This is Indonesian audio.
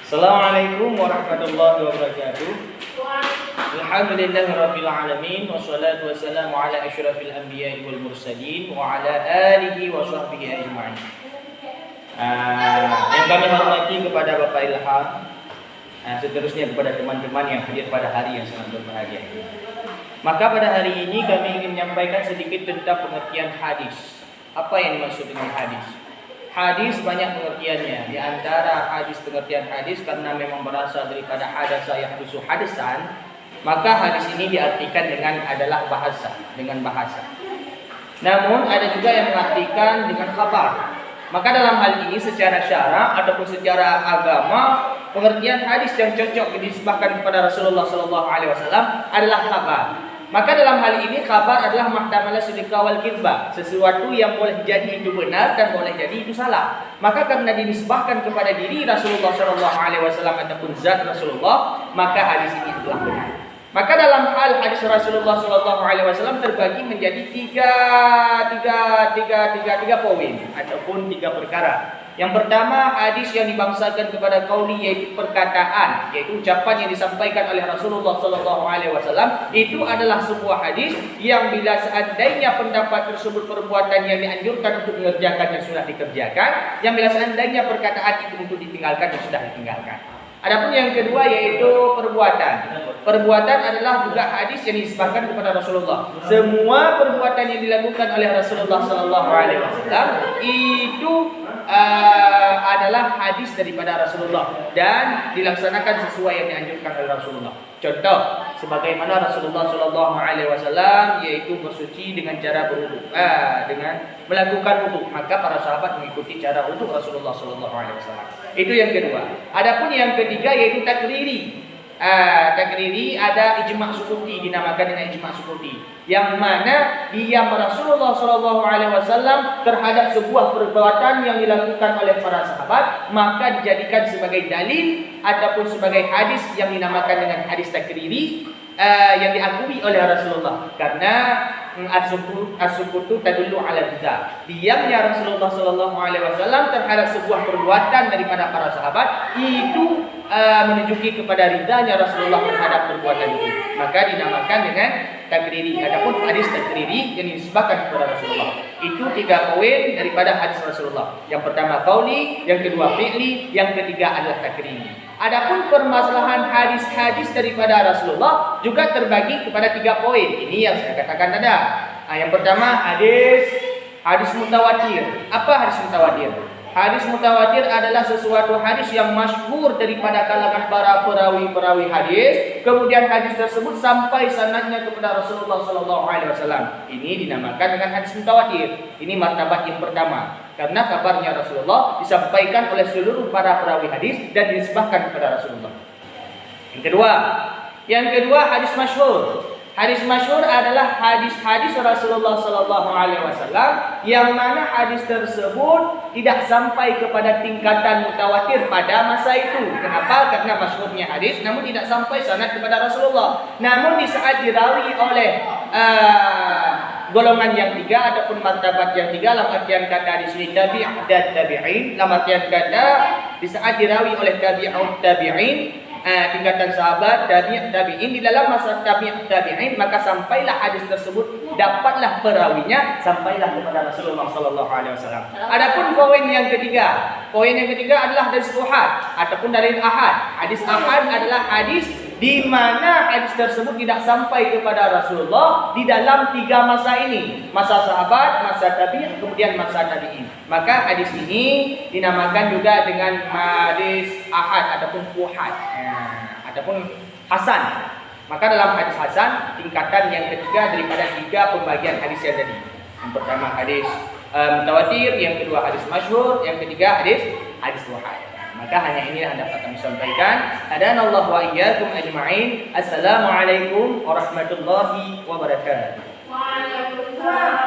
Assalamualaikum warahmatullahi wabarakatuh. Alhamdulillahirabbil alamin wassalatu wassalamu ala asyrafil anbiya'i wal mursalin wa ala alihi wa sahbihi ajma'in. Yang kami hormati kepada Bapak Ilham, seterusnya kepada teman-teman yang hadir pada hari yang sangat berbahagia ini. Maka pada hari ini kami ingin menyampaikan sedikit tentang pengertian hadis. Apa yang dimaksud dengan hadis? Hadis banyak pengertiannya. Di antara hadis, pengertian hadis karena memang berasal daripada hadasa yahdusu hadasan, maka hadis ini diartikan dengan adalah bahasa, dengan bahasa. Namun ada juga yang mengartikan dengan khabar. Maka dalam hal ini secara syara ataupun secara agama, pengertian hadis yang cocok dinisbahkan kepada Rasulullah SAW adalah khabar. Maka dalam hal ini khabar adalah mahtamalah sidqa wal kidbah, sesuatu yang boleh jadi itu benar dan boleh jadi itu salah. Maka karena dinisbahkan kepada diri Rasulullah SAW ataupun zat Rasulullah, maka hadis ini adalah benar. Maka dalam hal hadis Rasulullah SAW terbagi menjadi tiga poin ataupun tiga perkara. Yang pertama, hadis yang dibangsakan kepada qauli, yaitu perkataan, yaitu ucapan yang disampaikan oleh Rasulullah SAW. Itu adalah sebuah hadis yang bila seandainya pendapat tersebut perbuatan yang dianjurkan untuk mengerjakan yang sudah dikerjakan, yang bila seandainya perkataan itu untuk ditinggalkan yang sudah ditinggalkan. Adapun yang kedua yaitu perbuatan. Perbuatan adalah juga hadis yang disebutkan kepada Rasulullah. Semua perbuatan yang dilakukan oleh Rasulullah SAW itu adalah hadis daripada Rasulullah dan dilaksanakan sesuai yang dianjurkan oleh Rasulullah. Contoh, sebagaimana Rasulullah SAW yaitu bersuci dengan cara berwudu, dengan melakukan wudu, maka para sahabat mengikuti cara wudu Rasulullah SAW. Itu yang kedua. Adapun yang ketiga yaitu takriri. Takriri ada ijma' sukuti, dinamakan dengan ijma' sukuti, yang mana diam Rasulullah SAW terhadap sebuah perbuatan yang dilakukan oleh para sahabat, maka dijadikan sebagai dalil ataupun sebagai hadis yang dinamakan dengan hadis takriri, yang diakui oleh Rasulullah. Karena as-sukutu tadullu ala ridha, diamnya Rasulullah SAW terhadap sebuah perbuatan daripada para sahabat itu menunjuki kepada ridhanya Rasulullah terhadap perbuatan itu, maka dinamakan dengan takriri. Adapun hadis takriri yang disebutkan kepada Rasulullah itu tiga poin daripada hadis Rasulullah. Yang pertama qauli, yang kedua fi'li, yang ketiga adalah takriri. Adapun permasalahan hadis-hadis daripada Rasulullah juga terbagi kepada tiga poin. Ini yang saya katakan tadi. Yang pertama hadis mutawatir. Apa hadis mutawatir? Hadis mutawatir adalah sesuatu hadis yang masyhur daripada kalangan para perawi-perawi hadis. Kemudian hadis tersebut sampai sanadnya kepada Rasulullah SAW. Ini dinamakan dengan hadis mutawatir. Ini martabat yang pertama. Karena kabarnya Rasulullah disampaikan oleh seluruh para perawi hadis dan dinisbahkan kepada Rasulullah. Yang kedua hadis masyhur. Hadis masyhur adalah hadis-hadis Rasulullah SAW yang mana hadis tersebut tidak sampai kepada tingkatan mutawatir pada masa itu. Kenapa? Karena masyhurnya hadis namun tidak sampai sanad kepada Rasulullah. Namun di saat dirawi oleh golongan yang tiga ataupun martabat yang tiga, dalam artian kata di sini tabi' dan tabi'in, dalam artian kata di saat dirawi oleh tabi'ut tabi'in, tingkatan sahabat, tabi'in, di dalam masa tabi'in, maka sampailah hadis tersebut, dapatlah perawinya, sampailah kepada Rasulullah SAW. Adapun poin yang ketiga adalah hadis ahad ataupun dalil ahad. Hadis ahad adalah hadis di mana hadis tersebut tidak sampai kepada Rasulullah di dalam tiga masa ini, masa sahabat, masa tabi'in, kemudian masa tabi'in. Maka hadis ini dinamakan juga dengan hadis ahad ataupun fuhad, ataupun hasan. Maka dalam hadis hasan tingkatan yang ketiga daripada tiga pembagian hadis yang tadi. Yang pertama hadis mutawatir, yang kedua hadis masyhur, yang ketiga hadis fuhad. Maka hanya inilah yang dapat kami sampaikan. Hadanallahu wa iyyakum ajma'in. Assalamualaikum warahmatullahi wabarakatuh. Waalaikumsalam.